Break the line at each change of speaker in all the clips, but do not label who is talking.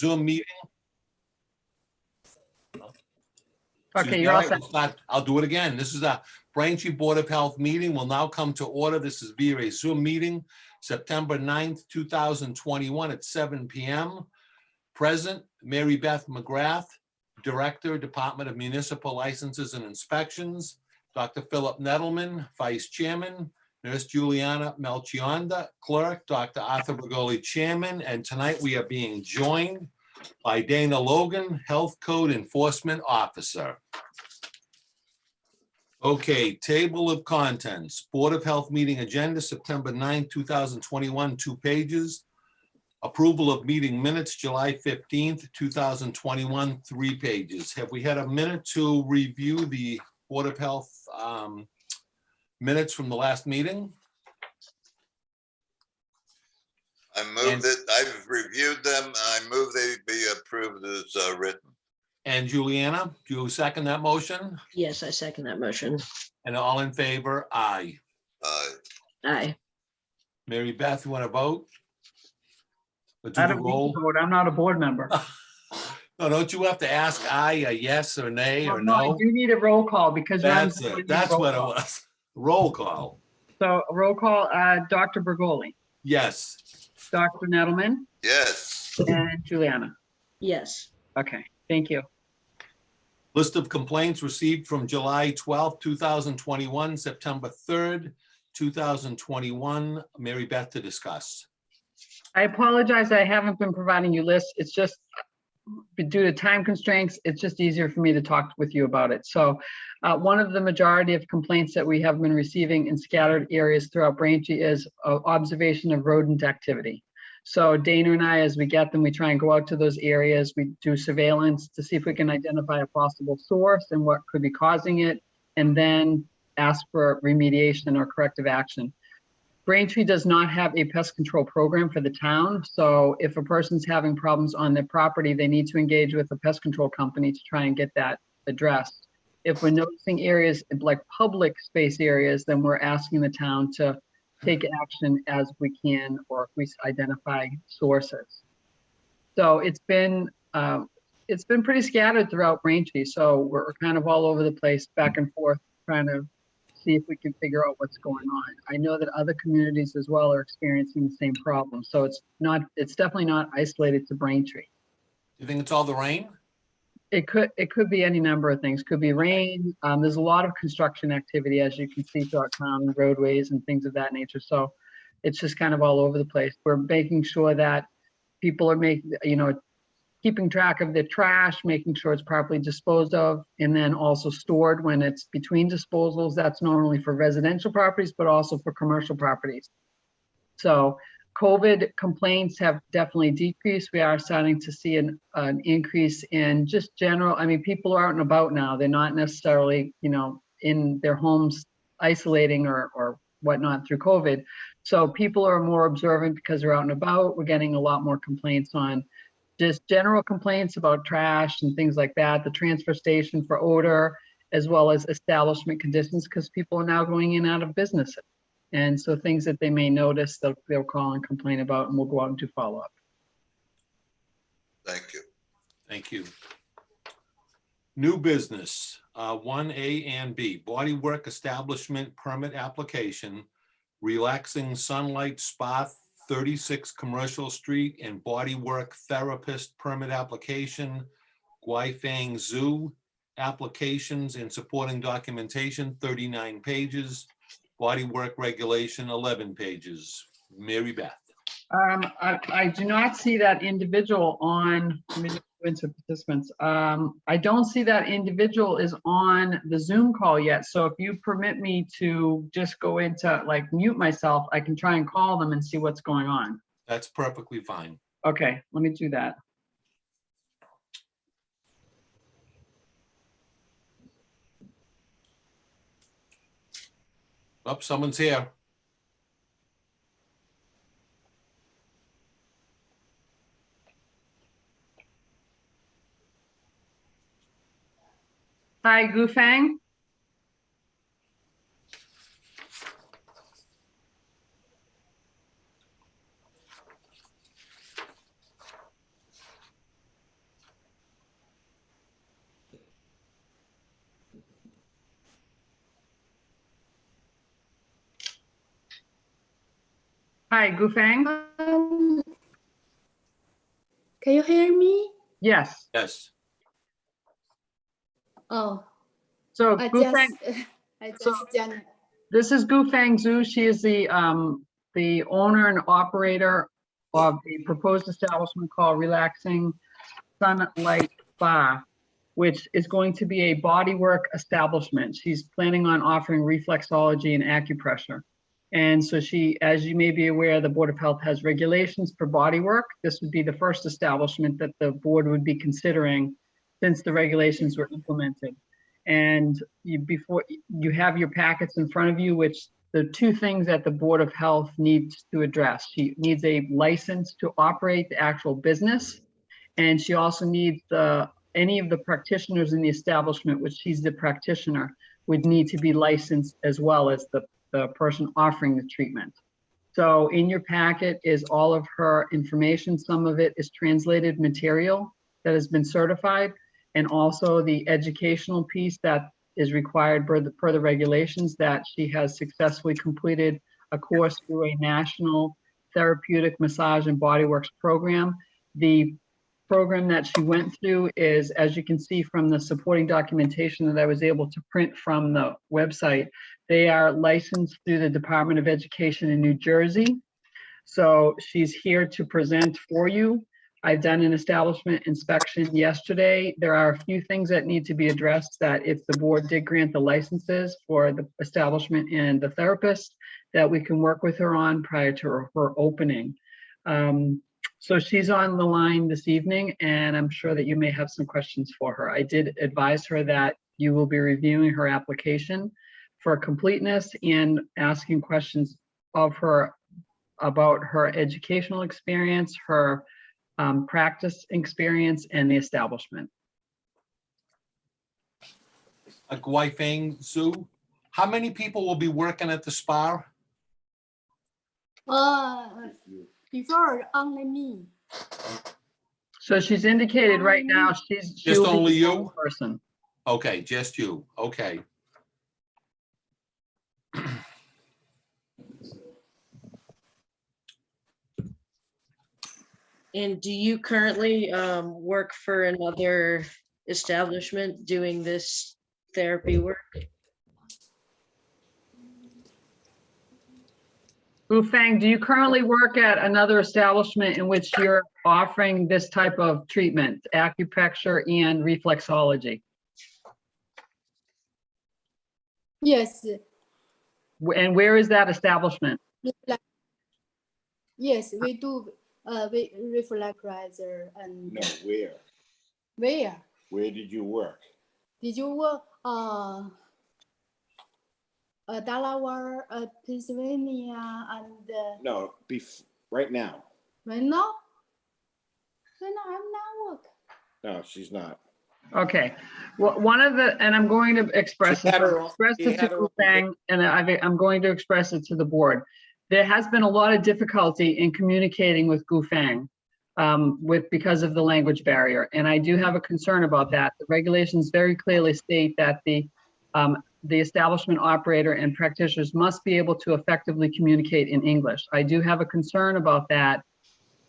Zoom meeting.
Okay, you're all set.
I'll do it again. This is a Braintree Board of Health meeting will now come to order. This is via a Zoom meeting, September 9th, 2021 at 7 p.m. Present, Mary Beth McGrath, Director, Department of Municipal Licenses and Inspections. Dr. Philip Nettleman, Vice Chairman. Nurse Juliana Melchionda, Clerk. Dr. Arthur Bergoli, Chairman. And tonight we are being joined by Dana Logan, Health Code Enforcement Officer. Okay, table of contents. Board of Health meeting agenda, September 9th, 2021, 2 pages. Approval of meeting minutes, July 15th, 2021, 3 pages. Have we had a minute to review the Board of Health minutes from the last meeting?
I move that I've reviewed them. I move they be approved as written.
And Juliana, do you second that motion?
Yes, I second that motion.
And all in favor? Aye.
Aye.
Mary Beth, you want to vote? Or do
I
the
don't need
roll?
to vote. I'm not a board member.
No, don't you have to ask aye, a yes or nay or
I
no?
do need a roll call because.
That's it. That's what it was. Roll call.
So roll call, Dr. Bergoli,
Yes.
Dr. Nettleman,
Yes.
and Juliana.
Yes.
Okay, thank you.
List of complaints received from July 12th, 2021, September 3rd, 2021. Mary Beth to discuss.
I apologize, I haven't been providing you lists. It's just due to time constraints, it's just easier for me to talk with you about it. So one of the majority of complaints that we have been receiving in scattered areas throughout Braintree is observation of rodent activity. So Dana and I, as we get them, we try and go out to those areas. We do surveillance to see if we can identify a possible source and what could be causing it, and then ask for remediation or corrective action. Braintree does not have a pest control program for the town. So if a person's having problems on their property, they need to engage with a pest control company to try and get that addressed. If we're noticing areas like public space areas, then we're asking the town to take action as we can, or if we identify sources. So it's been pretty scattered throughout Braintree. So we're kind of all over the place, back and forth, trying to see if we can figure out what's going on. I know that other communities as well are experiencing the same problem. So it's definitely not isolated to Braintree.
You think it's all the rain?
It could be any number of things. Could be rain. There's a lot of construction activity, as you can see throughout town, roadways and things of that nature. So it's just kind of all over the place. We're making sure that people are keeping track of their trash, making sure it's properly disposed of, and then also stored when it's between disposals. That's normally for residential properties, but also for commercial properties. So COVID complaints have definitely decreased. We are starting to see an increase in just general, people are out and about now. They're not necessarily, in their homes isolating or whatnot through COVID. So people are more observant because they're out and about. We're getting a lot more complaints on just general complaints about trash and things like that, the transfer station for odor, as well as establishment conditions, because people are now going in and out of businesses. And so things that they may notice, they'll call and complain about, and we'll go out and do follow-up.
Thank you.
Thank you. New business, 1A and B, bodywork establishment permit application, relaxing sunlight spa, 36 Commercial Street, and bodywork therapist permit application, Guifang Zoo applications and supporting documentation, 39 pages, bodywork regulation, 11 pages. Mary Beth.
I do not see that individual on, let me just go into participants. I don't see that individual is on the Zoom call yet. So if you permit me to just go into mute myself, I can try and call them and see what's going on.
That's perfectly fine.
Okay, let me do that.
Oh, someone's here.
Hi, Gufang. Hi, Gufang?
Can you hear me?
Yes.
Yes.
Oh,
So
I
Gufang,
just, I
so-
just joined.
this is Gufang Zhu. She is the owner and operator of the proposed establishment called Relaxing Sunlight Spa, which is going to be a bodywork establishment. She's planning on offering reflexology and acupressure. And so she, as you may be aware, the Board of Health has regulations for bodywork. This would be the first establishment that the board would be considering since the regulations were implemented. And before you have your packets in front of you, which the two things that the Board of Health needs to address. She needs a license to operate the actual business. And she also needs any of the practitioners in the establishment, which she's the practitioner, would need to be licensed as well as the person offering the treatment. So in your packet is all of her information. Some of it is translated material that has been certified, and also the educational piece that is required per the regulations, that she has successfully completed a course through a national therapeutic massage and bodyworks program. The program that she went through is, as you can see from the supporting documentation that I was able to print from the website, they are licensed through the Department of Education in New Jersey. So she's here to present for you. I've done an establishment inspection yesterday. There are a few things that need to be addressed, that if the board did grant the licenses for the establishment and the therapist, that we can work with her on prior to her opening. So she's on the line this evening, and I'm sure that you may have some questions for her. I did advise her that you will be reviewing her application for completeness and asking questions of her about her educational experience, her practice experience, and the establishment.
Guifeng Zhu, how many people will be working at the spa?
Before only me.
So she's indicated right now she'll be
only
the only
you?
person.
Okay, just you. Okay.
And do you currently work for another establishment doing this therapy work?
Fang, do you currently work at another establishment in which you're offering this type of treatment, acupuncture and reflexology?
Yes,
And where is that establishment?
yes, we do. We reflectorizer and
No, where?
where
Where did you work?
did you work? Delaware, Pennsylvania, and
No, right now.
right now. Right now, I'm not work.
No, she's not.
Okay, well, one of the, and I'm going to express
She
it,
had her own-
express
she
it to
had her own
Fang, and I'm going to express it to the board. There has been a lot of difficulty in communicating with Gufang because of the language barrier, and I do have a concern about that. The regulations very clearly state that the establishment operator and practitioners must be able to effectively communicate in English. I do have a concern about that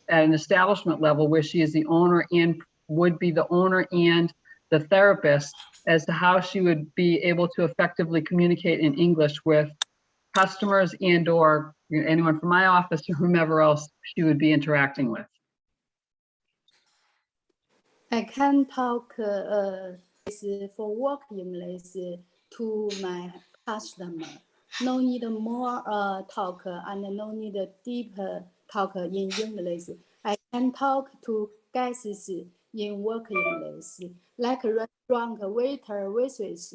at an establishment level where she is the owner and would be the owner and the therapist, as to how she would be able to effectively communicate in English with customers and or anyone from my office or whomever else she would be interacting with.
I can talk for work English to my customer. No need more talk and no need deep talk in English. I can talk to guests in work English, like restaurant waiter, waitress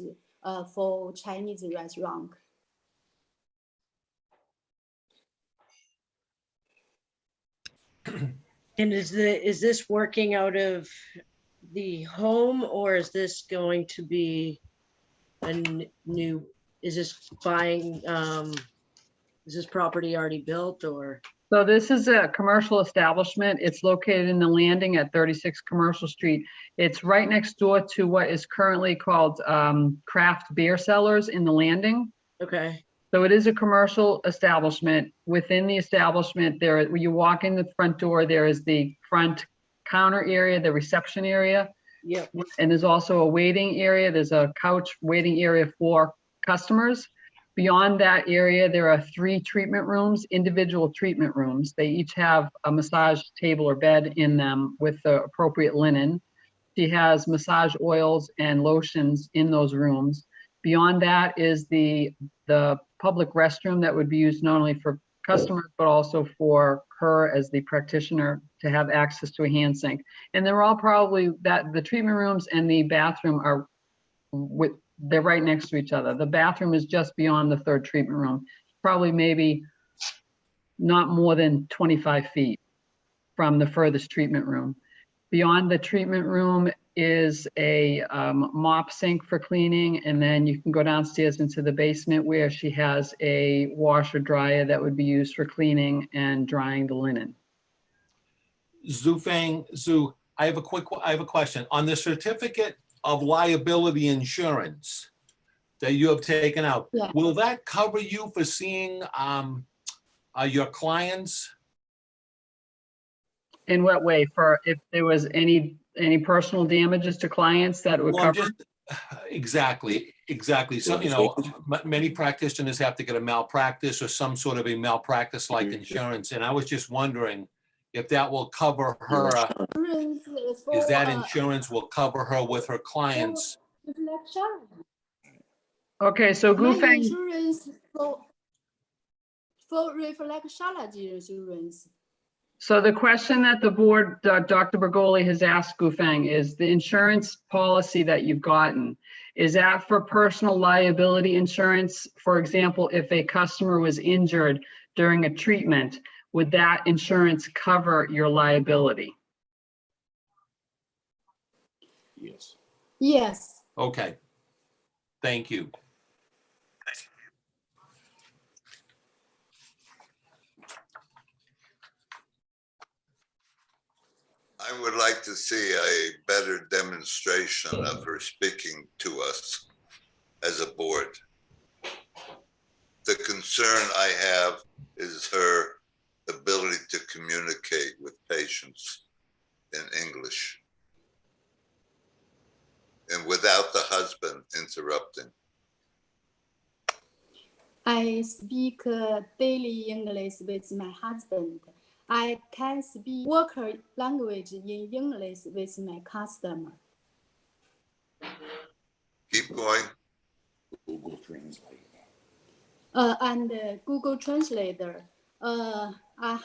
for Chinese restaurant.
And is this working out of the home, or is this going to be new, is this buying, is this property already built, or?
So this is a commercial establishment. It's located in the Landing at 36 Commercial Street. It's right next door to what is currently called Craft Beer Cellars in the Landing.
Okay,
So it is a commercial establishment. Within the establishment, when you walk in the front door, there is the front counter area, the reception area.
Yep.
And there's also a waiting area. There's a couch waiting area for customers. Beyond that area, there are 3 treatment rooms, individual treatment rooms. They each have a massage table or bed in them with the appropriate linen. She has massage oils and lotions in those rooms. Beyond that is the public restroom that would be used not only for customers, but also for her as the practitioner to have access to a hand sink. And they're all probably the treatment rooms and the bathroom they're right next to each other. The bathroom is just beyond the 3rd treatment room, probably maybe not more than 25 feet from the furthest treatment room. Beyond the treatment room is a mop sink for cleaning, and then you can go downstairs into the basement where she has a washer dryer that would be used for cleaning and drying the linen.
Zhu, I have a question. On the certificate of liability insurance that you have taken out,
Yeah.
will that cover you for seeing your clients?
In what way? For if there was any personal damages to clients that would
Well, I'm
cover?
exactly. So, many practitioners have to get a malpractice or some sort of a malpractice-like insurance. And I was just wondering if that will cover her,
Insurance
is that
for,
insurance will cover her with her clients?
reflection.
Okay, so
My
Gufeng,
insurance for reflexology insurance.
so the question that the board, Dr. Bergoli has asked Gufeng is the insurance policy that you've gotten, is that for personal liability insurance? For example, if a customer was injured during a treatment, would that insurance cover your liability?
Yes.
Yes.
Okay. Thank you.
I would like to see a better demonstration of her speaking to us as a board. The concern I have is her ability to communicate with patients in English and without the husband interrupting.
I speak daily English with my husband. I can speak worker language in English with my customer.
Keep going.
Google Translate.
And Google Translator. I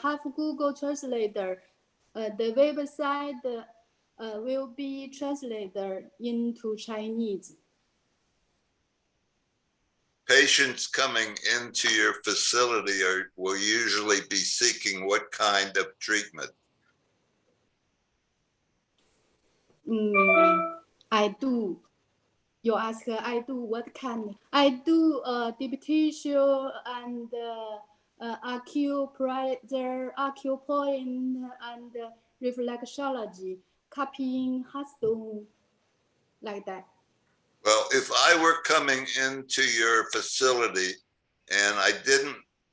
have Google Translator. The website will be translated into Chinese.
Patients coming into your facility will usually be seeking what kind of treatment?
I do. You ask, I do what kind? I do deep-tissue and acupressure, acupoint, and reflexology, cupping, heartstone, like that.
Well, if I were coming into your facility and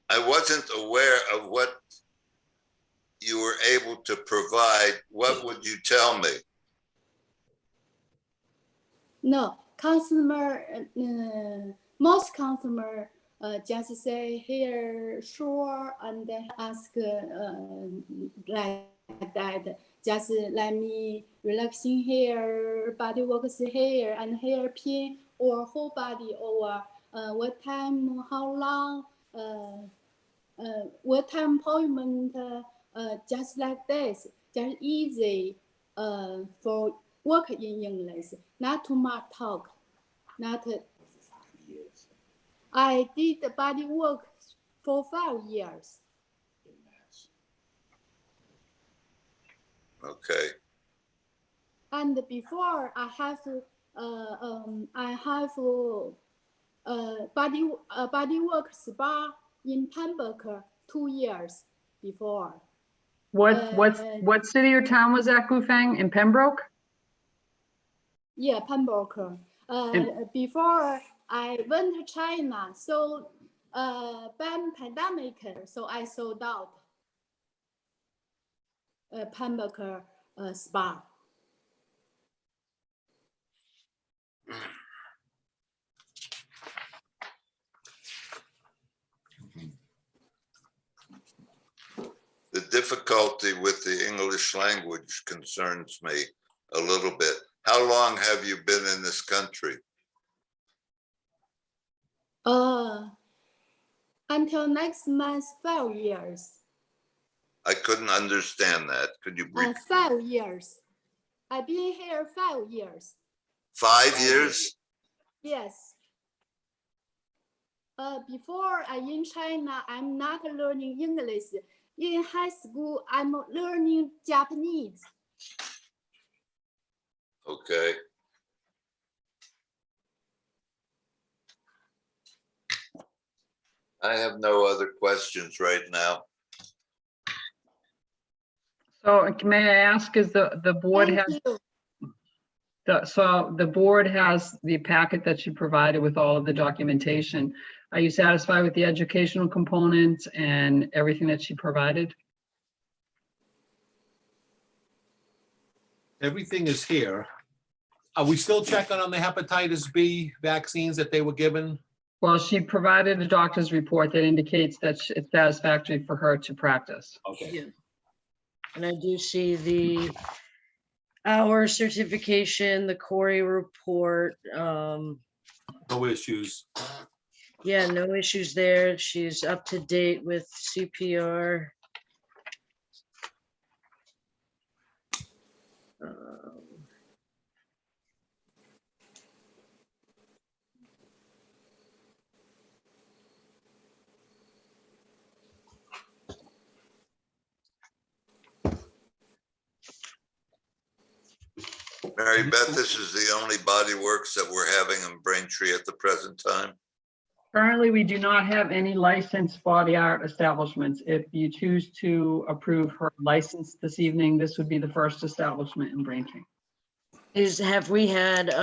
I wasn't aware of what you were able to provide, what would you tell me?
No, customer, most customer just say here, sure, and ask like that. Just let me relaxing here, body works here, and hair pin or whole body, or what time, how long, what time appointment, just like this, just easy for work in English, not too much talk, not. I did body work for 5 years.
Okay.
And before I have body work spa in Pembroke 2 years before.
What city or town was that, Gufeng? In Pembroke?
Yeah, Pembroke. Before I went to China, so By pandemic, so I sold out Pembroke spa.
The difficulty with the English language concerns me a little bit. How long have you been in this country?
Until next month, 5 years.
I couldn't understand that. Could you repeat?
5 years. I've been here 5 years.
5 years?
Yes. Before I in China, I'm not learning English. In high school, I'm learning Japanese.
Okay. I have no other questions right now.
So may I ask, is the board
Thank
has,
you.
so the board has the packet that you provided with all of the documentation. Are you satisfied with the educational components and everything that she provided?
Everything is here. Are we still checking on the hepatitis B vaccines that they were given?
Well, she provided a doctor's report that indicates that it's satisfactory for her to practice.
Okay.
Yeah. And I do see the hour certification, the Corey report.
No issues.
Yeah, no issues there. She's up to date with CPR.
Mary Beth, this is the only body works that we're having in Braintree at the present time.
Currently, we do not have any licensed body art establishments. If you choose to approve her license this evening, this would be the first establishment in Braintree.
Have we had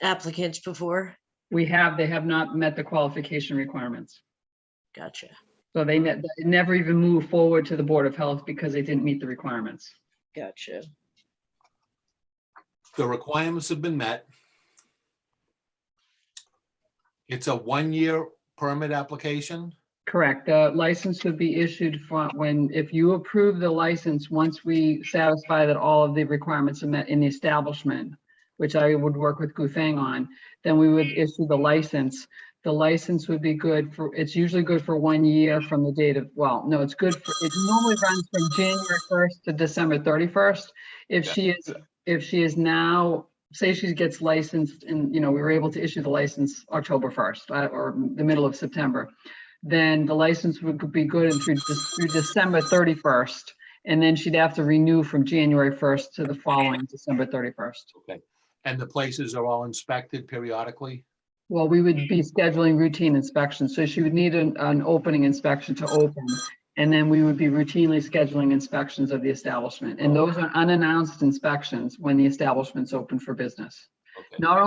applicants before?
They have not met the qualification requirements.
Gotcha.
So they never even moved forward to the Board of Health because they didn't meet the requirements.
Gotcha.
The requirements have been met. It's a 1-year permit application.
Correct. The license would be issued if you approve the license, once we satisfy that all of the requirements are met in the establishment, which I would work with Gufeng on, then we would issue the license. The license would be good it's usually good for 1 year from the date of, well, no, it normally runs from January 1st to December 31st. If she is now, say she gets licensed and, we were able to issue the license October 1st or the middle of September, then the license would be good through December 31st. And then she'd have to renew from January 1st to the following December 31st.
Okay. And the places are all inspected periodically?
Well, we would be scheduling routine inspections. So she would need an opening inspection to open. And then we would be routinely scheduling inspections of the establishment. And those are unannounced inspections when the establishment's open for business.
Okay.
Not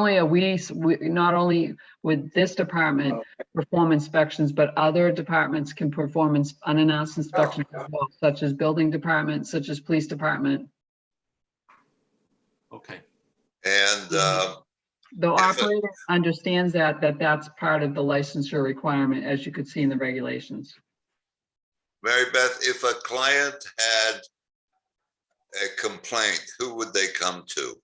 only would this department perform inspections, but other departments can perform unannounced inspections as well, such as building department, such as police department.
Okay.
And
The operator understands that's part of the licensure requirement, as you could see in the regulations.
Mary Beth, if a client had a complaint, who would they come to?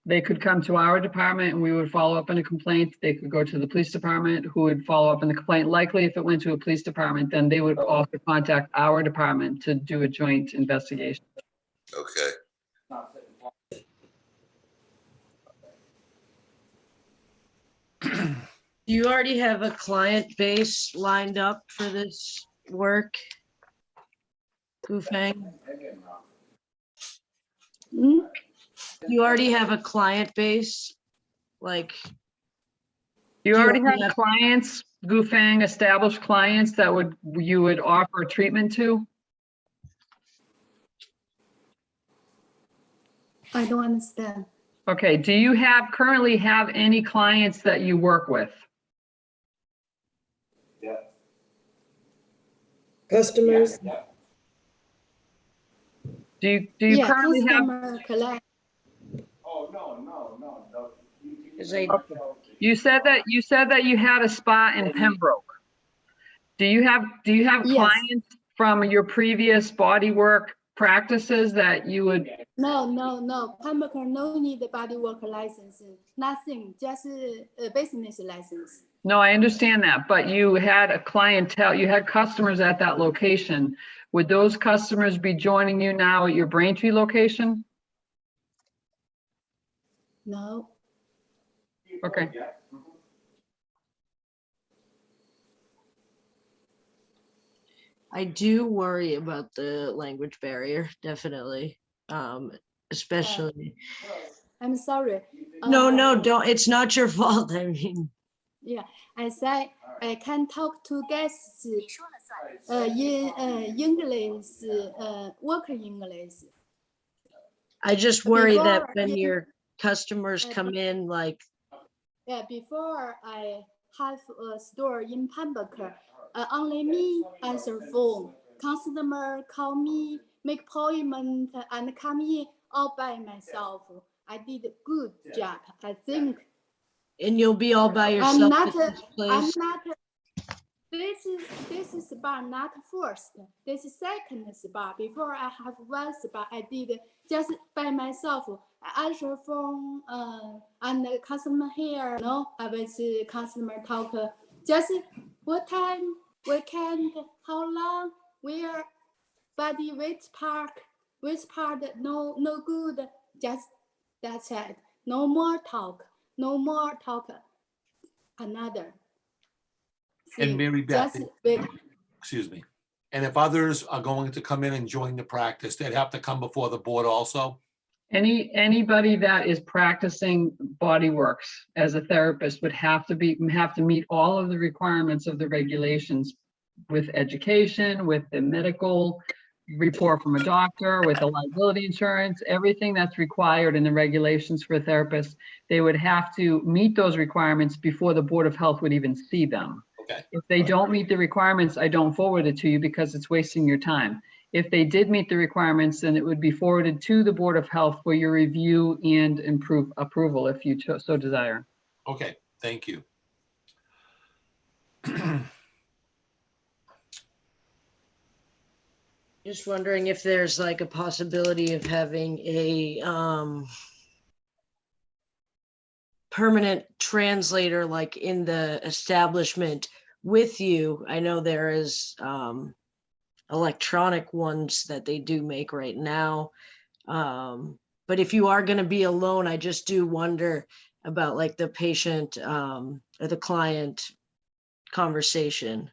They could come to our department and we would follow up on a complaint. They could go to the police department, who would follow up on the complaint. Likely, if it went to a police department, then they would also contact our department to do a joint investigation.
Okay.
Do you already have a client base lined up for this work? Gufeng?
Hmm?
You already have a client base? Like,
You
Do you
already
already
have
have-
clients, Gufeng, established clients that you would offer treatment to?
I don't understand.
Okay, do you currently have any clients that you work with?
Customers?
Do you
Yeah,
currently have,
customer collect.
Is I,
you said that you had a spa in Pembroke. Do you have
Yes.
clients from your previous bodywork practices that you would,
No. Pembroke no need body work license. Nothing, just a business license.
no, I understand that, but you had a clientele, you had customers at that location. Would those customers be joining you now at your Braintree location?
No.
Okay.
I do worry about the language barrier, definitely. Especially,
I'm sorry.
no, don't, it's not your fault. I mean,
Yeah, I say I can talk to guests in English, work English.
I just worry that
Before,
when
yeah.
your customers come in, like,
Yeah, before I have a store in Pembroke, only me answer phone. Customer call me, make appointment, and come in all by myself. I did a good job, I think.
and you'll be all by
I'm
yourself
not.
at this place.
This is spa not first. This is second spa. Before I have one spa, I did just by myself. I answer phone and the customer here. No, I was customer talk. Just what time, weekend, how long, where, body, which part, no good. Just that's it. No more talk. No more talk. Another.
And
See,
Mary Beth,
just wait.
excuse me. And if others are going to come in and join the practice, they'd have to come before the board also?
Anybody that is practicing bodyworks as a therapist would have to meet all of the requirements of the regulations with education, with the medical report from a doctor, with the liability insurance, everything that's required in the regulations for a therapist. They would have to meet those requirements before the Board of Health would even see them.
Okay.
If they don't meet the requirements, I don't forward it to you because it's wasting your time. If they did meet the requirements, then it would be forwarded to the Board of Health for your review and approval if you so desire.
Okay, thank you.
Just wondering if there's like a possibility of having a permanent translator like in the establishment with you. I know there is electronic ones that they do make right now. But if you are going to be alone, I just do wonder about like the patient or the client conversation.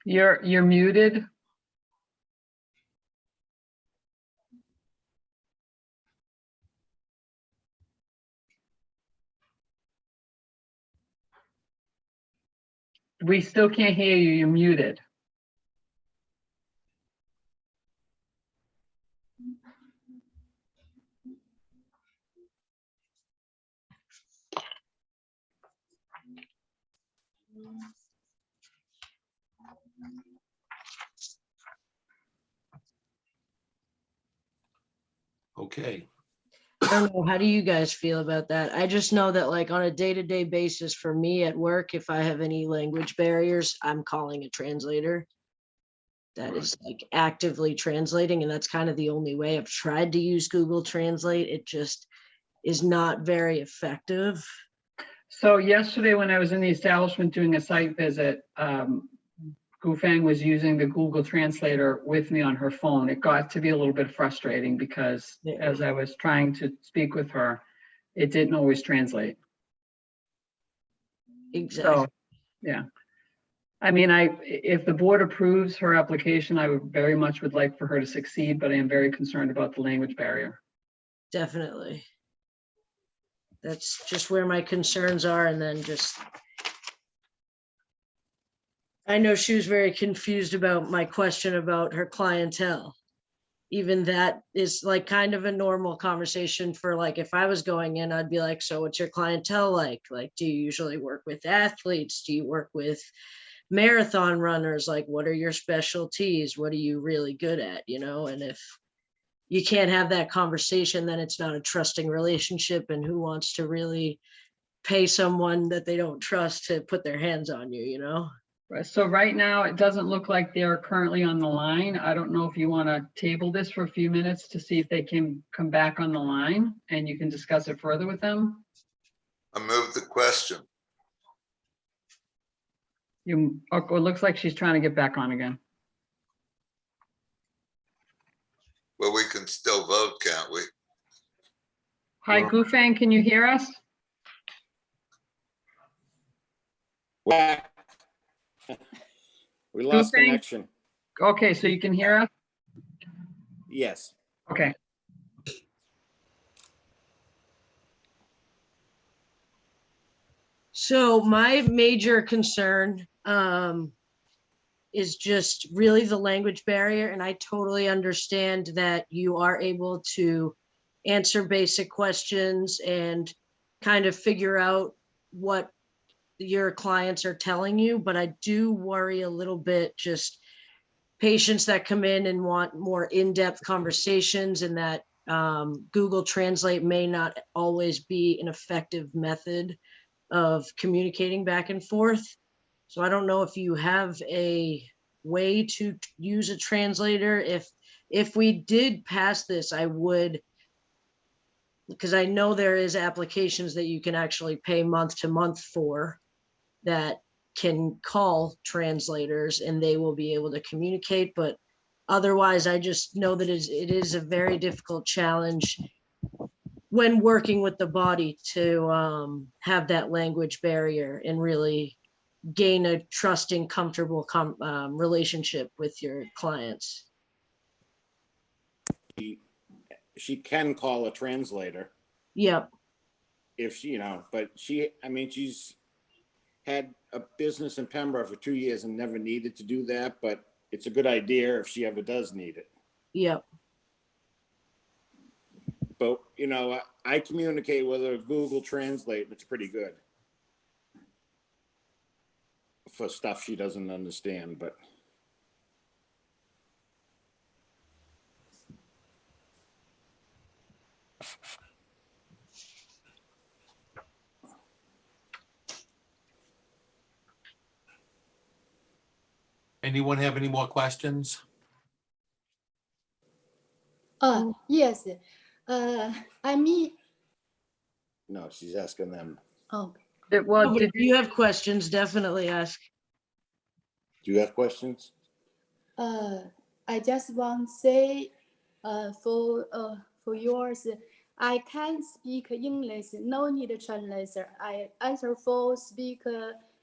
You're muted. We still can't hear you. You're muted.
Okay,
I don't know. How do you guys feel about that? I just know that like on a day-to-day basis for me at work, if I have any language barriers, I'm calling a translator that is like actively translating. And that's kind of the only way. I've tried to use Google Translate. It just is not very effective.
So yesterday when I was in the establishment doing a site visit, Gufang was using the Google Translator with me on her phone. It got to be a little bit frustrating because as I was trying to speak with her, it didn't always translate.
Exactly.
So, yeah. I mean, if the board approves her application, I would very much would like for her to succeed, but I am very concerned about the language barrier.
Definitely. That's just where my concerns are. And then just, I know she was very confused about my question about her clientele. even that is like kind of a normal conversation for like, if I was going in, I'd be like, so what's your clientele like? Like, do you usually work with athletes? Do you work with marathon runners? Like, what are your specialties? What are you really good at? You know, and if you can't have that conversation, then it's not a trusting relationship. And who wants to really pay someone that they don't trust to put their hands on you, you know?
Right, so right now, it doesn't look like they're currently on the line. I don't know if you want to table this for a few minutes to see if they can come back on the line and you can discuss it further with them.
I move the question.
Oh, it looks like she's trying to get back on again.
Well, we can still vote, can't we?
Hi, Gufang, can you hear us?
Back. We lost
Goofing.
connection.
Okay, so you can hear us?
Yes.
Okay.
So my major concern is just really the language barrier. And I totally understand that you are able to answer basic questions and kind of figure out what your clients are telling you. But I do worry a little bit just patients that come in and want more in-depth conversations, and that Google Translate may not always be an effective method of communicating back and forth. So I don't know if you have a way to use a translator. If we did pass this, I would, because I know there is applications that you can actually pay month to month for that can call translators and they will be able to communicate. But otherwise, I just know that it is a very difficult challenge when working with the body to have that language barrier and really gain a trusting, comfortable relationship with your clients.
She can call a translator
Yep.
if she, you know, but she, I mean, she's had a business in Pembroke for 2 years and never needed to do that, but it's a good idea if she ever does need it.
Yep.
But, you know, I communicate with her Google Translate, and it's pretty good for stuff she doesn't understand, but.
Anyone have any more questions?
Yes. I mean,
No, she's asking them.
oh,
Well,
But if you have questions, definitely ask.
Do you have questions?
I just want to say, for yours, I can speak English, no need translator. I answer for speak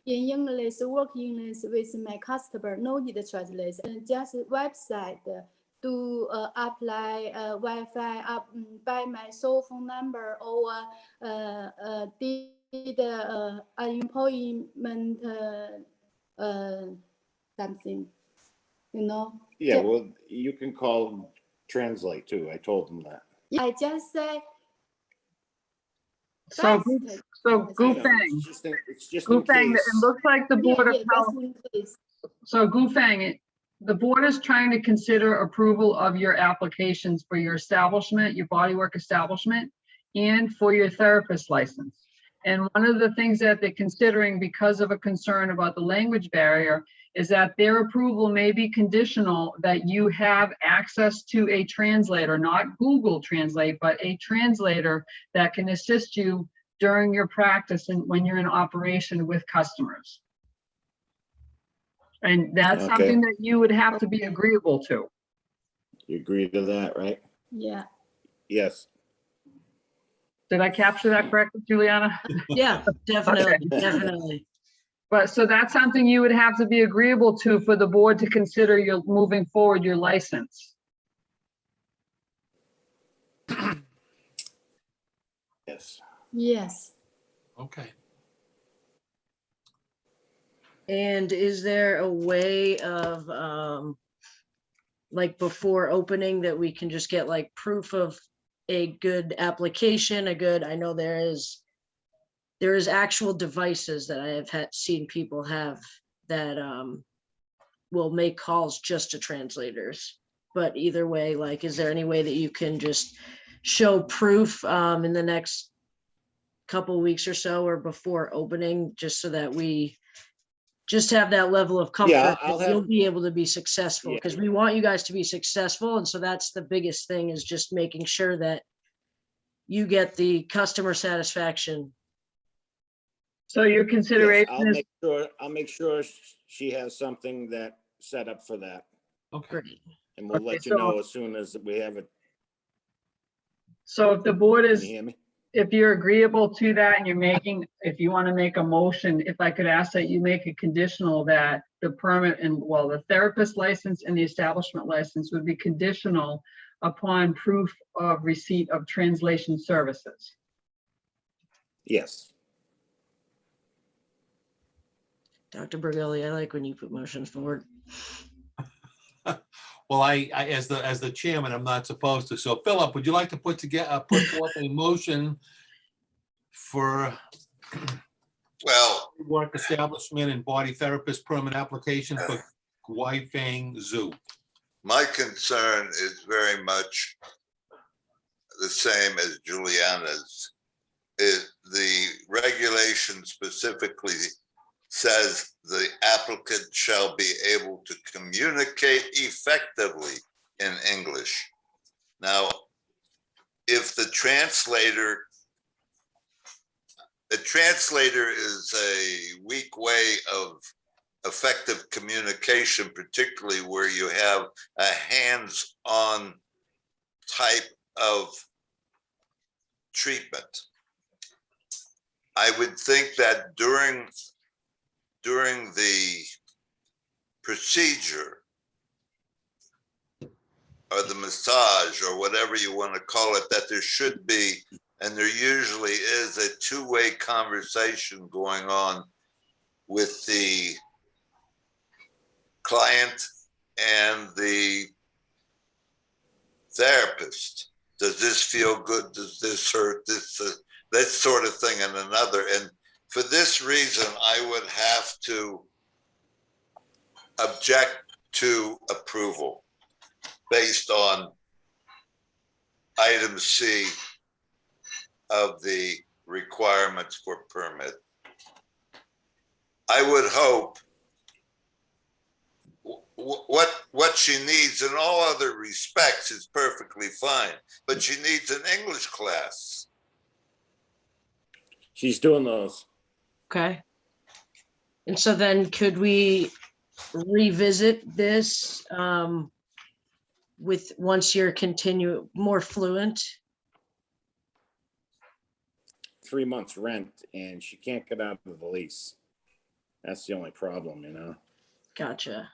in English, work English with my customer, no need translator. Just website to apply Wi-Fi up by my cell phone number or did unemployment something. You know?
Yeah, well, you can call Translate too. I told them that.
I just say.
so
best.
Gufang,
It's just in
Gufang, it
case.
looks like the Board of Health.
Just in case.
So Gufang, the board is trying to consider approval of your applications for your establishment, your bodywork establishment, and for your therapist license. And one of the things that they're considering because of a concern about the language barrier is that their approval may be conditional that you have access to a translator, not Google Translate, but a translator that can assist you during your practice and when you're in operation with customers. And that's
Okay.
something that you would have to be agreeable to.
You agree to that, right?
Yeah.
Yes.
Did I capture that correctly, Juliana?
Yeah, definitely,
Okay.
definitely.
But so that's something you would have to be agreeable to for the board to consider your moving forward your license.
Yes.
Yes.
Okay.
And is there a way of like before opening, that we can just get like proof of a good application, I know there is actual devices that I have seen people have that will make calls just to translators. But either way, like, is there any way that you can just show proof in the next couple weeks or so, or before opening, just so that we just have that level of comfort
Yeah,
that you'll be able to be successful,
Yeah.
because we want you guys to be successful. And so that's the biggest thing, is just making sure that you get the customer satisfaction.
So your
Yes,
consideration is,
I'll make sure she has something that set up for that,
Okay.
Great.
and we'll
Okay,
let you
so-
know as soon as we have it.
so if the board
Can you
is,
hear me?
if you're agreeable to that and if you want to make a motion, if I could ask that you make a conditional that the permit and, well, the therapist license and the establishment license would be conditional upon proof of receipt of translation services.
Yes.
Dr. Bergelli, I like when you put motions forward.
Well, I as the chairman, I'm not supposed to. So Philip, would you like to put forth a motion for
Well,
work establishment and body therapist permit application for Guifang Zoo?
my concern is very much the same as Juliana's. The regulation specifically says the applicant shall be able to communicate effectively in English. Now, if the translator is a weak way of effective communication, particularly where you have a hands-on type of treatment. I would think that during the procedure or the massage or whatever you want to call it, that there should be, and there usually is, a two-way conversation going on with the client and the therapist. Does this feel good? Does this hurt? That sort of thing, and another. And for this reason, I would have to object to approval based on item C of the requirements for permit. I would hope what she needs in all other respects is perfectly fine, but she needs an English class.
She's doing those.
Okay. And so then could we revisit this with, once you're more fluent?
3 months rent, and she can't get out of the lease. That's the only problem, you know?
Gotcha.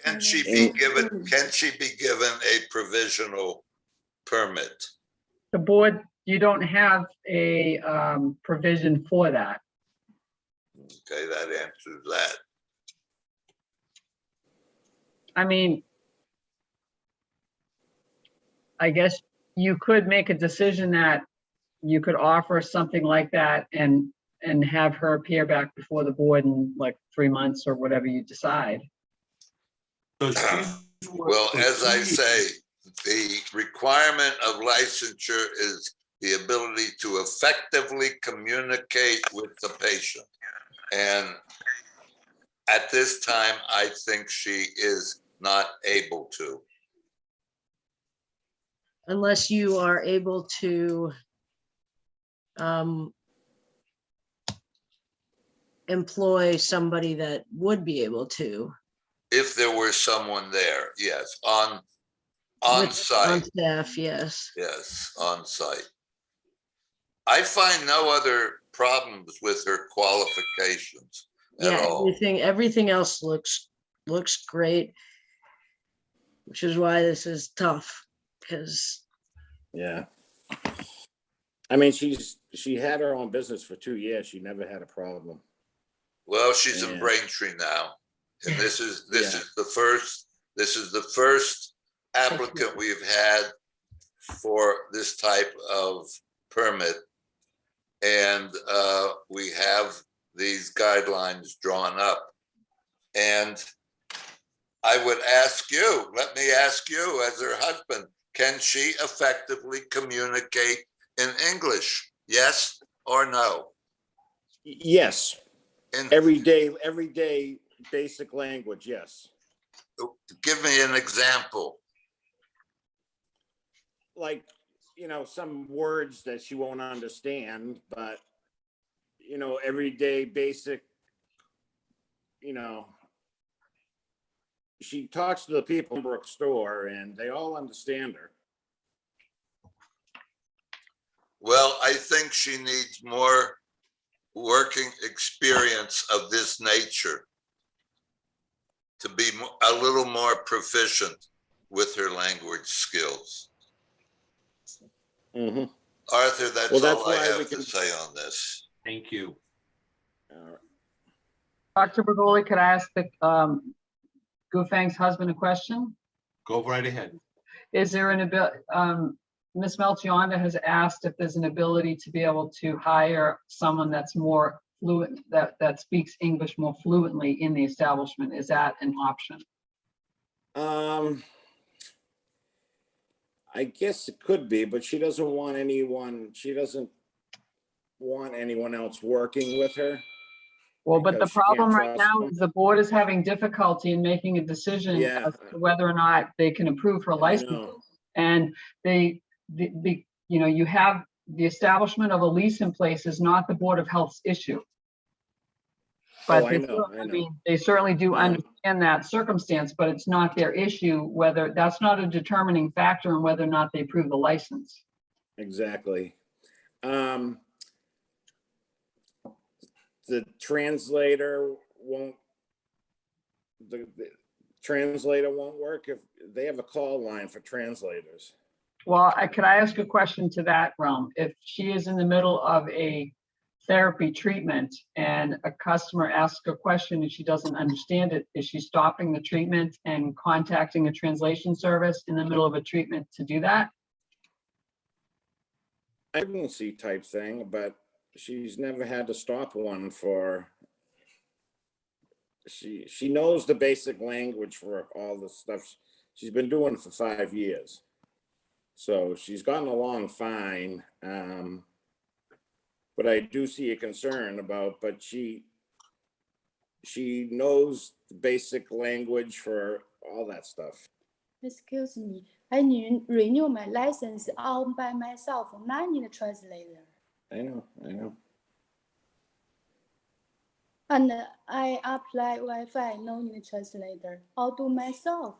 Can she be given a provisional permit?
The board, you don't have a provision for that.
Okay, that answers that.
I mean, I guess you could make a decision that you could offer something like that and have her appear back before the board in like 3 months or whatever you decide.
So she's-
Well, as I say, the requirement of licensure is the ability to effectively communicate with the patient. And at this time, I think she is not able to.
Unless you are able to employ somebody that would be able to.
If there were someone there, yes, on
On
site,
staff, yes.
yes, on site. I find no other problems with her qualifications at
Yeah,
all.
everything else looks great, which is why this is tough, because
Yeah. I mean, she had her own business for 2 years. She never had a problem.
Well, she's in
Yeah.
Braintree now, and this is
Yeah.
the first This is the first applicant we've had for this type of permit. And we have these guidelines drawn up. And I would ask you, let me ask you as her husband, can she effectively communicate in English? Yes or no?
Yes,
And
every day, basic language, yes.
give me an example.
Like, some words that she won't understand, but, everyday basic, she talks to the people in Brook Store and they all understand her.
Well, I think she needs more working experience of this nature to be a little more proficient with her language skills.
Mm-hmm.
Arthur, that's
Well, that's
all I
why we
have to
can-
say on this.
Thank you.
Dr. Bergoli, could I ask the Gufang's husband a question?
Go right ahead.
Is there an ability, Ms. Melchionda has asked if there's an ability to be able to hire someone that's more fluent, that speaks English more fluently in the establishment. Is that an option?
I guess it could be, but she doesn't want anyone else working with her.
Well, but the
Because she can't
problem right
trust
now
them.
is the board is having difficulty in making a decision
Yeah.
as to whether or not they can approve her
I
license.
know.
And you have the establishment of a lease in place is not the Board of Health's issue. But
I know.
they certainly do
Um,
understand that circumstance, but it's not their issue that's not a determining factor in whether or not they approve the license.
Exactly. The translator won't work if they have a call line for translators.
Well, could I ask a question to that realm? If she is in the middle of a therapy treatment and a customer asks a question and she doesn't understand it, is she stopping the treatment and contacting a translation service in the middle of a treatment to do that?
I don't see type thing, but she's never had to stop one for. She knows the basic language for all the stuff. She's been doing it for 5 years. So she's gotten along fine. But I do see a concern about, but she knows the basic language for all that stuff.
Excuse me, I renew my license all by myself. I need a translator.
I know.
And I apply Wi-Fi, no need a translator. I'll do myself.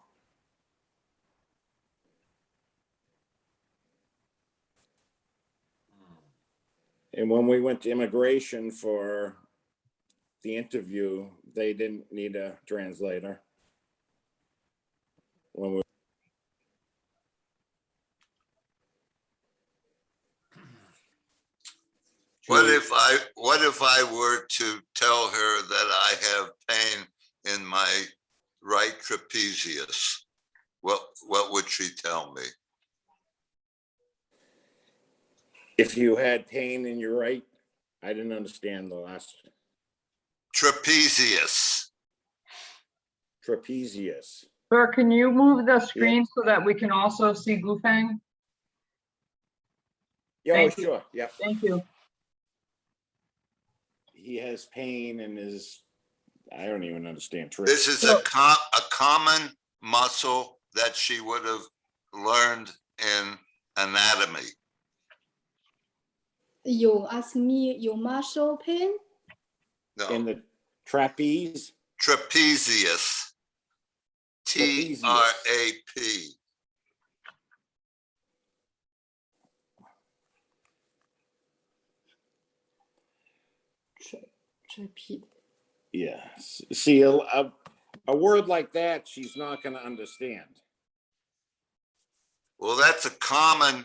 And when we went to immigration for the interview, they didn't need a translator. When we
What if I were to tell her that I have pain in my right trapezius? What would she tell me?
If you had pain in your right, I didn't understand the last.
Trapezius.
Trapezius.
Sir, can you move the screen so that we can also see Gufang?
Yeah,
Thank you.
sure. Yeah.
Thank you.
He has pain in his, I don't even understand.
This is a common muscle that she would have learned in anatomy.
You ask me your muscle pain?
In
No,
the trapeze.
trapezius. TRAP.
Trapeze.
Yeah. See, a word like that, she's not going to understand.
Well, that's a common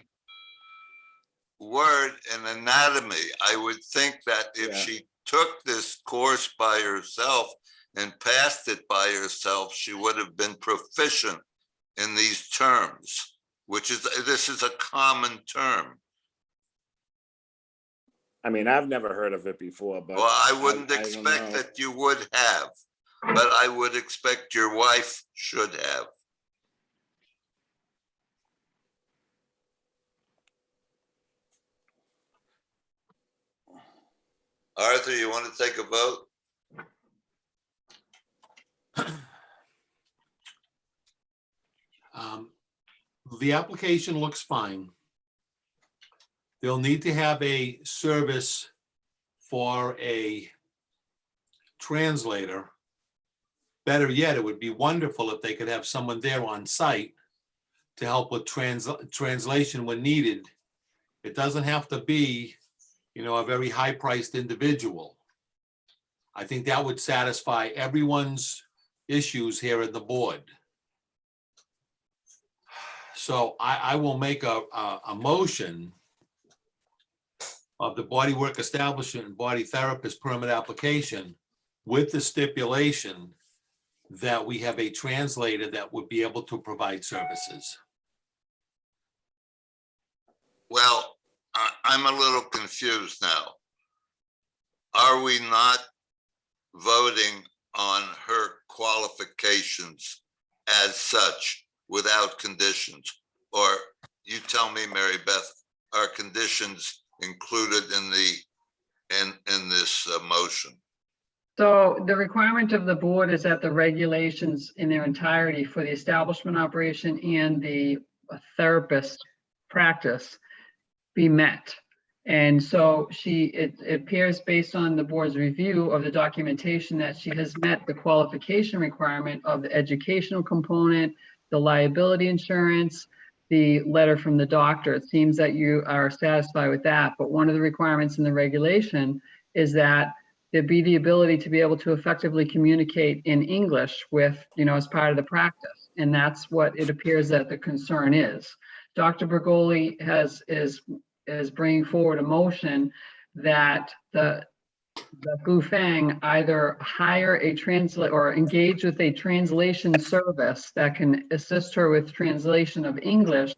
word in anatomy. I would think that if
Yeah.
she took this course by herself and passed it by herself, she would have been proficient in these terms, this is a common term.
I mean, I've never heard of it before, but.
Well, I wouldn't
I don't
expect
know.
that you would have, but I would expect your wife should have. Arthur, you want to take a vote?
The application looks fine. They'll need to have a service for a translator. Better yet, it would be wonderful if they could have someone there on site to help with translation when needed. It doesn't have to be, a very high-priced individual. I think that would satisfy everyone's issues here at the board. So I will make a motion of the bodywork establishment and body therapist permit application with the stipulation that we have a translator that would be able to provide services.
Well, I'm a little confused now. Are we not voting on her qualifications as such without conditions? Or you tell me, Mary Beth, are conditions included in this motion?
So the requirement of the board is that the regulations in their entirety for the establishment operation and the therapist practice be met. And so it appears based on the board's review of the documentation that she has met the qualification requirement of the educational component, the liability insurance, the letter from the doctor. It seems that you are satisfied with that, but one of the requirements in the regulation is that there be the ability to be able to effectively communicate in English with, as part of the practice. And that's what it appears that the concern is. Dr. Bergoli is bringing forward a motion that the Gufeng either hire a translator or engage with a translation service that can assist her with translation of English,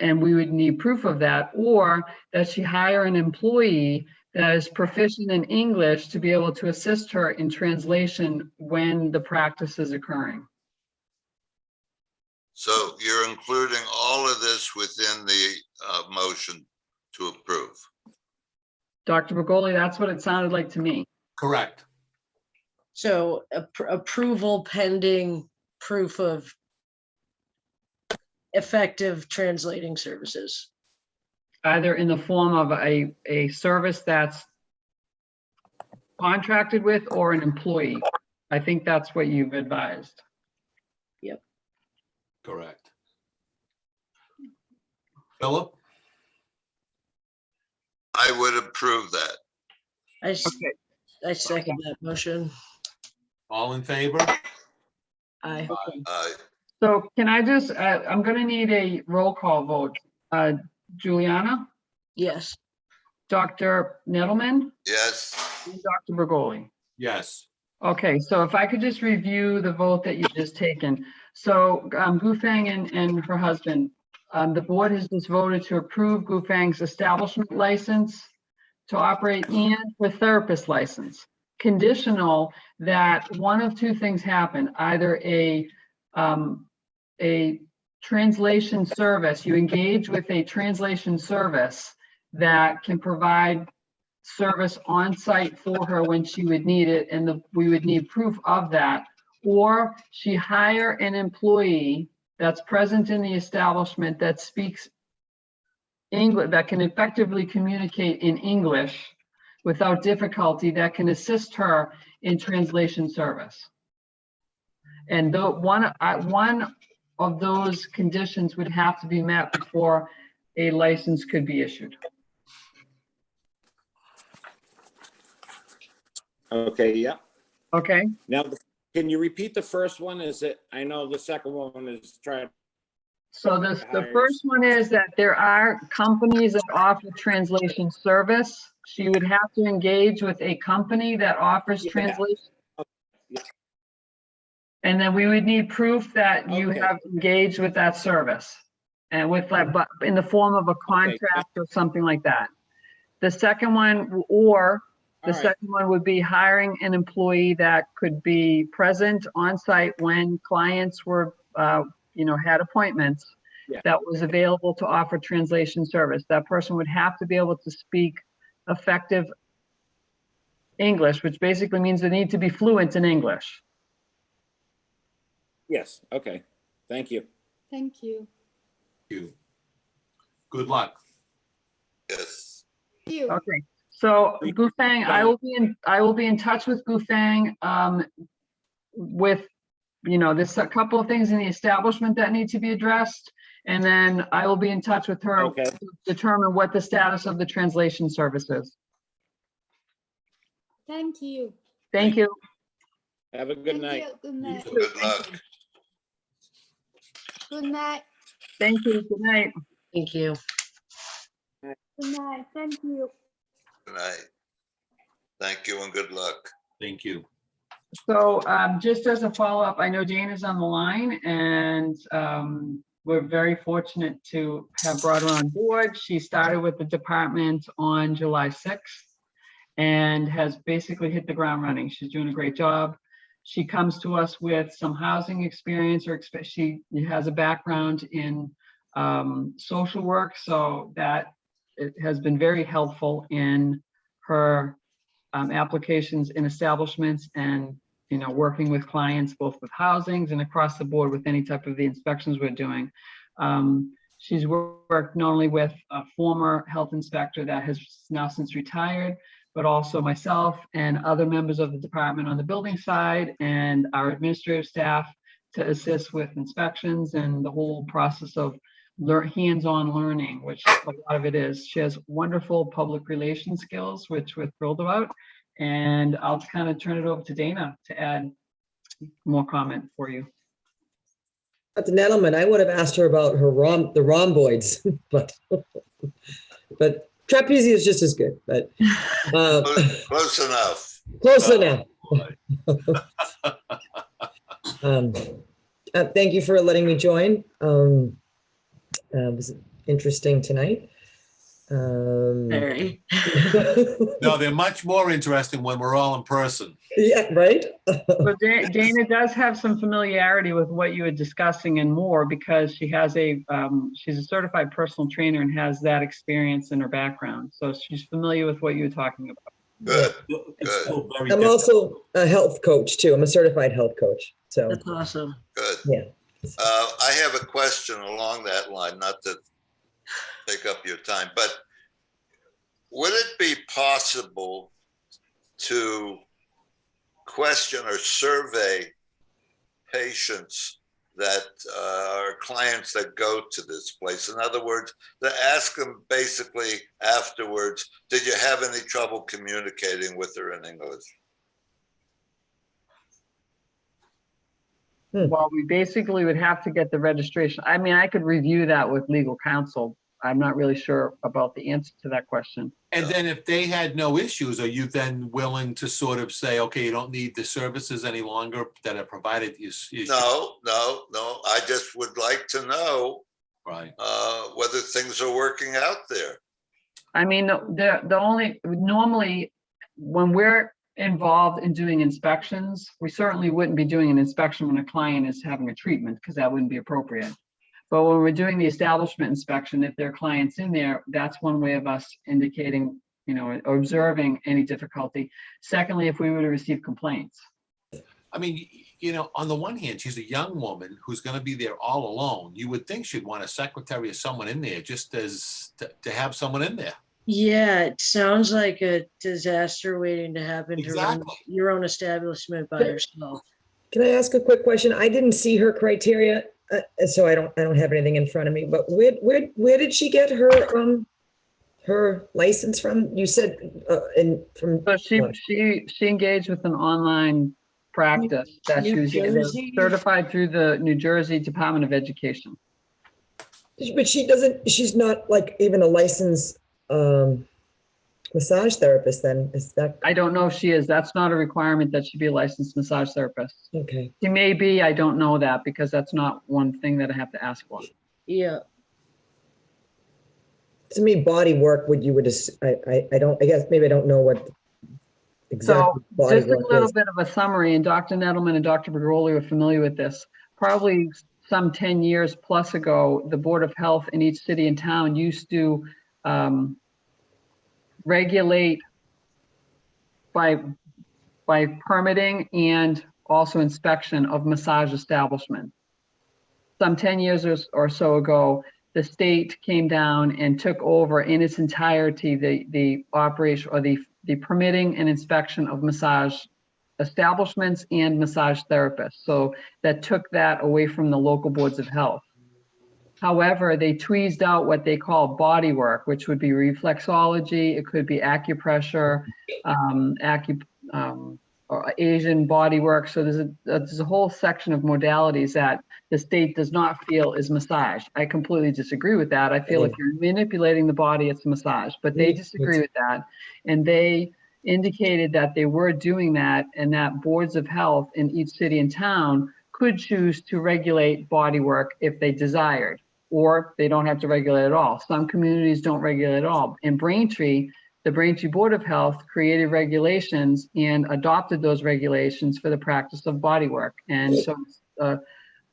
and we would need proof of that, or that she hire an employee that is proficient in English to be able to assist her in translation when the practice is occurring.
So you're including all of this within the motion to approve.
Dr. Bergoli, that's what it sounded like to me.
Correct.
So approval pending proof of effective translating services.
Either in the form of a service that's contracted with or an employee. I think that's what you've advised.
Correct. Philip?
I would approve that.
I second that motion.
All in favor?
Aye.
So can I just, I'm going to need a roll call vote. Juliana,
Yes.
Dr. Nettleman,
Yes,
and Dr. Bergoli.
Yes.
Okay, so if I could just review the vote that you've just taken. So Gufeng and her husband, the board has just voted to approve Gufeng's establishment license to operate and her therapist license, conditional that one of two things happen, either a translation service, you engage with a translation service that can provide service on site for her when she would need it, and we would need proof of that, or she hire an employee that's present in the establishment that speaks English, that can effectively communicate in English without difficulty, that can assist her in translation service. And one of those conditions would have to be met before a license could be issued.
Okay, yeah.
Okay,
Now, can you repeat the first one? I know the second one is trying.
so the first one is that there are companies that offer translation service. She would have to engage with a company that offers
Yeah.
translation. And then we would need proof that you
Okay.
have engaged with that service. And with that, but in the form of a contract or something like that. The second one, or the
All right.
second one would be hiring an employee that could be present on site when clients were, had appointments.
Yeah.
That was available to offer translation service. That person would have to be able to speak effective English, which basically means they need to be fluent in English.
Yes, okay. Thank you.
Thank you.
You. Good luck.
Yes.
Thank you.
Okay, so Gufang, I will be in touch with Gufang, with, there's a couple of things in the establishment that need to be addressed. And then I will be in touch with her
Okay.
to determine what the status of the translation service is.
Thank you.
Thank you.
Have a good
Thank
night.
you. Good night.
Good luck.
Good night.
Thank you. Good night.
Thank you.
Good night. Thank you.
Good night. Thank you and good luck.
Thank you.
So just as a follow-up, I know Jane is on the line, and we're very fortunate to have brought her on board. She started with the department on July 6th and has basically hit the ground running. She's doing a great job. She comes to us with some housing experience, or she has a background in social work, so that it has been very helpful in her applications in establishments and working with clients, both with housings and across the board with any type of the inspections we're doing. She's worked not only with a former health inspector that has now since retired, but also myself and other members of the department on the building side and our administrative staff to assist with inspections and the whole process of hands-on learning, which a lot of it is. She has wonderful public relations skills, which we're thrilled about. And I'll kind of turn it over to Dana to add more comment for you.
Dr. Nettleman, I would have asked her about her the rhomboids, but trapezius is just as good, but
Close enough.
close enough. Thank you for letting me join. It was interesting tonight.
Very.
No, they're much more interesting when we're all in person.
Yeah, right?
So Dana does have some familiarity with what you were discussing and more, because she has she's a certified personal trainer and has that experience in her background. So she's familiar with what you were talking about.
Good.
It's still very
I'm
difficult.
also a health coach too. I'm a certified health coach. So
That's awesome.
Good.
yeah.
I have a question along that line, not to take up your time, but would it be possible to question or survey patients that are clients that go to this place? In other words, to ask them basically afterwards, did you have any trouble communicating with her in English?
Well, we basically would have to get the registration. I mean, I could review that with legal counsel. I'm not really sure about the answer to that question.
And then if they had no issues, are you then willing to sort of say, okay, you don't need the services any longer that are provided?
No. I just would like to know
Right.
whether things are working out there.
I mean, normally when we're involved in doing inspections, we certainly wouldn't be doing an inspection when a client is having a treatment, because that wouldn't be appropriate. But when we're doing the establishment inspection, if there are clients in there, that's one way of us indicating, or observing any difficulty. Secondly, if we were to receive complaints.
I mean, on the one hand, she's a young woman who's going to be there all alone. You would think she'd want a secretary or someone in there just as to have someone in there.
Yeah, it sounds like a disaster waiting to happen to run
Exactly.
your own establishment by yourself.
Can I ask a quick question? I didn't see her criteria, so I don't have anything in front of me. But where did she get her license from? You said
So she engaged with an online practice that she
New
was
Jersey?
certified through the New Jersey Department of Education.
But she's not like even a license massage therapist then? Is that,
I don't know if she is. That's not a requirement that she be a licensed massage therapist.
okay.
She may be, I don't know that because that's not one thing that I have to ask for.
Yeah,
To me, body work would, I don't, I guess maybe I don't know what exactly
So
body
just a
work
little
is.
bit of a summary, and Dr. Nettleman and Dr. Bergoli are familiar with this. Probably some 10 years plus ago, the Board of Health in each city and town used to regulate by permitting and also inspection of massage establishments. Some 10 years or so ago, the state came down and took over in its entirety the operation or the permitting and inspection of massage establishments and massage therapists. So that took that away from the local boards of health. However, they tweezed out what they call body work, which would be reflexology, it could be acupressure, or Asian body work. So there's a whole section of modalities that the state does not feel is massage. I completely disagree with that. I feel if you're manipulating the body, it's massage, but they disagree with that. And they indicated that they were doing that and that boards of health in each city and town could choose to regulate body work if they desired, or they don't have to regulate at all. Some communities don't regulate at all. In Braintree, the Braintree Board of Health created regulations and adopted those regulations for the practice of body work. And so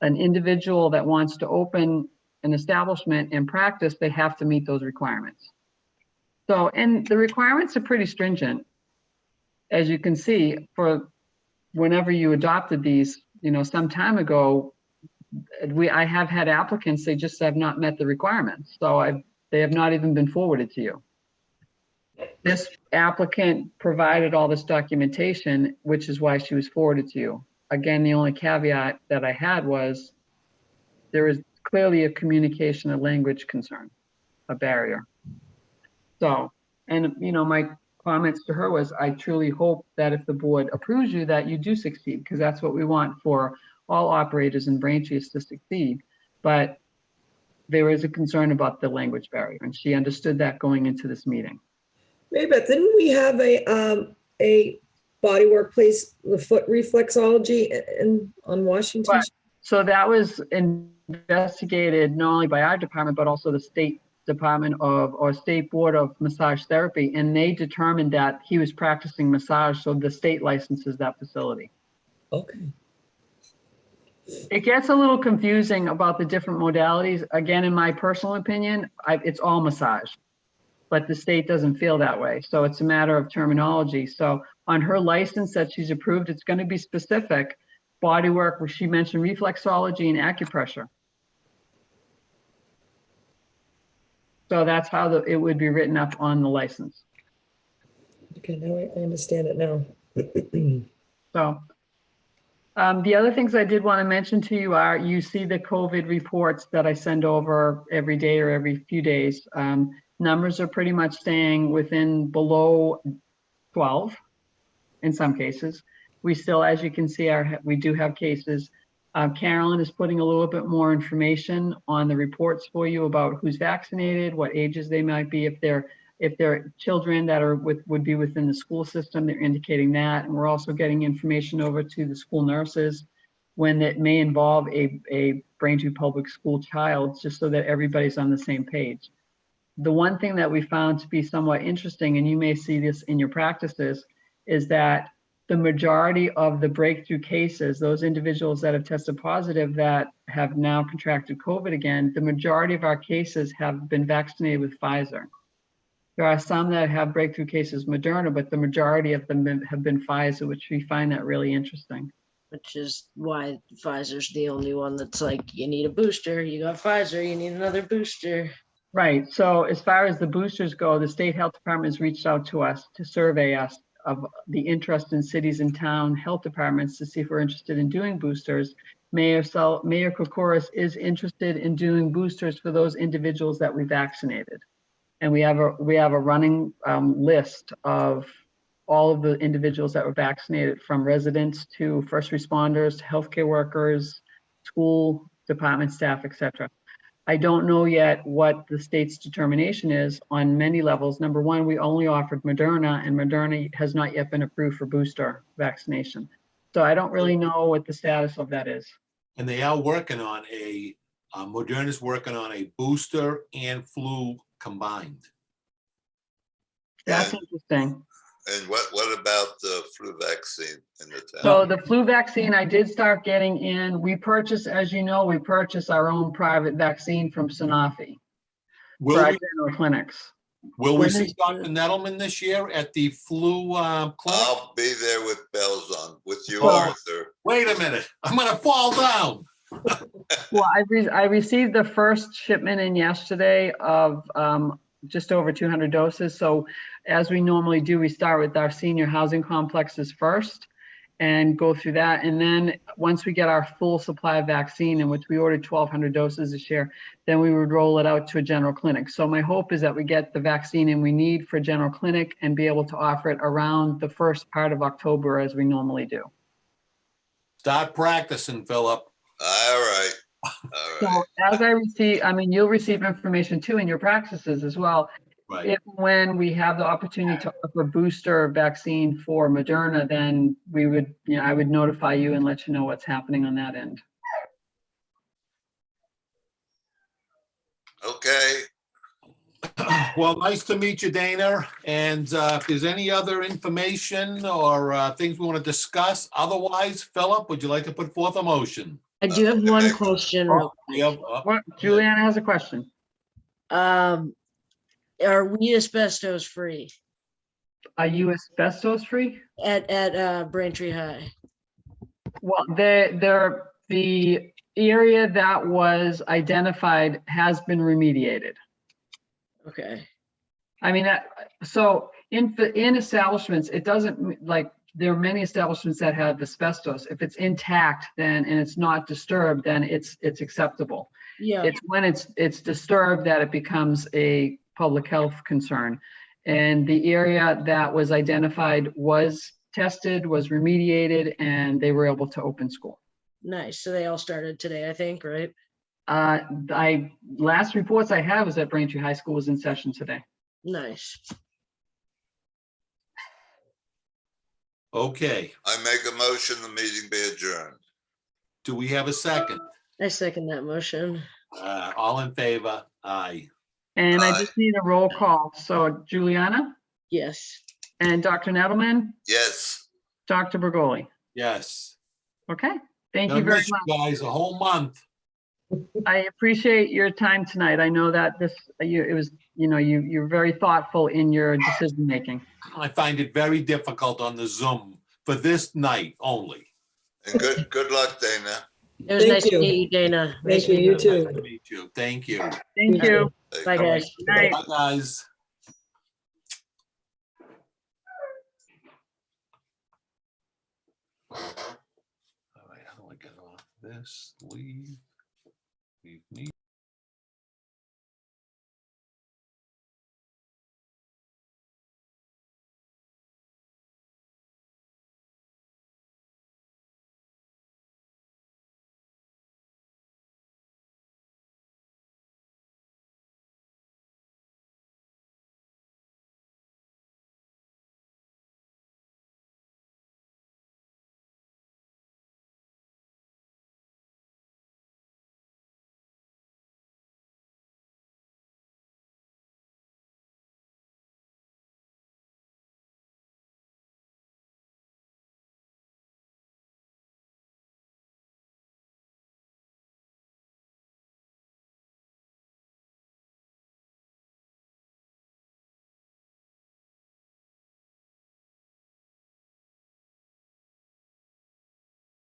an individual that wants to open an establishment and practice, they have to meet those requirements. So, and the requirements are pretty stringent. As you can see, for whenever you adopted these, some time ago, I have had applicants, they just have not met the requirements. So they have not even been forwarded to you. This applicant provided all this documentation, which is why she was forwarded to you. Again, the only caveat that I had was there is clearly a communication and language concern, a barrier. So, and my comments to her was, I truly hope that if the board approves you, that you do succeed, because that's what we want for all operators in Braintree is to succeed. But there is a concern about the language barrier, and she understood that going into this meeting.
Mary Beth, didn't we have a body work place, the foot reflexology on Washington?
But, so that was investigated not only by our department, but also the state department or state board of massage therapy. And they determined that he was practicing massage. So the state licenses that facility.
Okay.
It gets a little confusing about the different modalities. Again, in my personal opinion, it's all massage, but the state doesn't feel that way. So it's a matter of terminology. So on her license that she's approved, it's going to be specific body work, where she mentioned reflexology and acupressure. So that's how it would be written up on the license.
Okay, now I understand it now.
So the other things I did want to mention to you are, you see the COVID reports that I send over every day or every few days. Numbers are pretty much staying below 12 in some cases. We still, as you can see, we do have cases. Carolyn is putting a little bit more information on the reports for you about who's vaccinated, what ages they might be. If they're children that would be within the school system, they're indicating that. And we're also getting information over to the school nurses when it may involve a Braintree Public School child, just so that everybody's on the same page. The one thing that we found to be somewhat interesting, and you may see this in your practices, is that the majority of the breakthrough cases, those individuals that have tested positive that have now contracted COVID again, the majority of our cases have been vaccinated with Pfizer. There are some that have breakthrough cases Moderna, but the majority of them have been Pfizer, which we find that really interesting.
which is why Pfizer's the only one that's like, you need a booster, you got Pfizer, you need another booster.
Right. So as far as the boosters go, the state health department has reached out to us to survey us of the interest in cities and town health departments to see if we're interested in doing boosters. Mayor Kokoris is interested in doing boosters for those individuals that we vaccinated. And we have a running list of all of the individuals that were vaccinated, from residents to first responders, to healthcare workers, school department staff, etc. I don't know yet what the state's determination is on many levels. Number one, we only offered Moderna, and Moderna has not yet been approved for booster vaccination. So I don't really know what the status of that is.
And they are working on Moderna's working on a booster and flu combined.
That's
And-
interesting.
And what about the flu vaccine in the town?
So the flu vaccine, I did start getting in. We purchase, as you know, we purchase our own private vaccine from Sanofi for
Will
our
we,
general clinics.
will we
When
see
is
Dr.
the-
Nettleman this year at the flu clinic?
I'll be there with bells on, with you,
Oh.
Arthur.
Wait a minute, I'm gonna fall down.
Well, I received the first shipment in yesterday of just over 200 doses. So as we normally do, we start with our senior housing complexes first and go through that. And then once we get our full supply of vaccine, in which we ordered 1,200 doses this year, then we would roll it out to a general clinic. So my hope is that we get the vaccine in we need for general clinic and be able to offer it around the first part of October as we normally do.
Start practicing, Philip.
All right, all
So
right.
as I receive, I mean, you'll receive information too in your practices as well.
Right.
If, when we have the opportunity to offer booster vaccine for Moderna, then we would, I would notify you and let you know what's happening on that end.
Okay,
Well, nice to meet you, Dana. And if there's any other information or things we want to discuss, otherwise, Philip, would you like to put forth a motion?
I do have one
Okay.
question.
Oh, we have,
What, Juliana has a question.
Are we asbestos free
Are you asbestos free?
at Braintree High?
Well, the area that was identified has been remediated.
Okay,
I mean, so in establishments, it doesn't, like, there are many establishments that have asbestos. If it's intact, then, and it's not disturbed, then it's acceptable.
yeah,
It's when it's disturbed that it becomes a public health concern. And the area that was identified was tested, was remediated, and they were able to open school.
nice. So they all started today, I think, right?
Last reports I have is that Braintree High School was in session today.
Nice.
okay.
I make a motion, the meeting be adjourned.
Do we have a second?
I second that motion.
All in favor? Aye.
And I
Aye.
just need a roll call. So Juliana
Yes.
and Dr. Nettleman,
Yes,
Dr. Bergoli.
Yes.
Okay, thank
Gonna
you very
miss you
much.
guys a whole month.
I appreciate your time tonight. I know that you're very thoughtful in your decision making.
I find it very difficult on the Zoom for this night only.
and good luck, Dana.
It was
Thank
nice to
you.
meet you, Dana. Nice
Thank you,
meeting
you
Nice
too.
to meet you. Thank you.
Thank you.
Bye, guys.
Good night.
Bye, guys. All right, how do I get off this? Leave me.